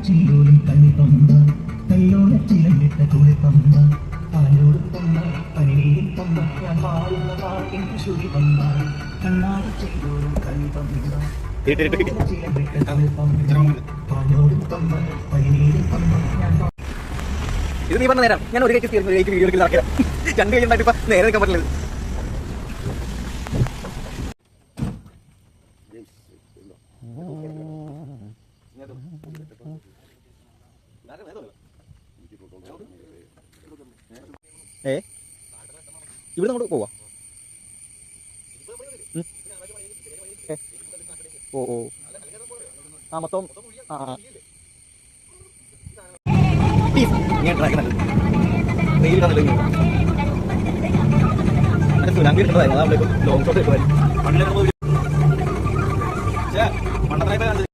ചില്ലോലും കണ്ണിപ്പമ്പ കല്ലോല ചിലങ്ങിട്ട തുളിപ്പമ്പ ആരോടും പമ്പ പനിനീരും പമ്പ ഞാൻ പാടുന്ന പാട്ടിൻ ശുരി പമ്പ കണ്ണാടി ചില്ലോലും കണ്ണിപ്പമ്പ ചിലങ്ങിട്ട തുളിപ്പമ്പ ആരോടും പമ്പ പനിനീരും പമ്പ ഞാൻ. ഇത് നീ പറഞ്ഞ നേരം ഞാൻ ഒരു കൈക്ക് വീഡിയോ ഇറക്കിയ രണ്ട് കൈ ഉണ്ടായിട്ട് ഇപ്പൊ നേരെ നിൽക്കാൻ പറ്റില്ല. ഇവിടെ നമ്മൾ പോവാ. ഓ ആ മൊത്തം ലോങ് ഷോട്ട്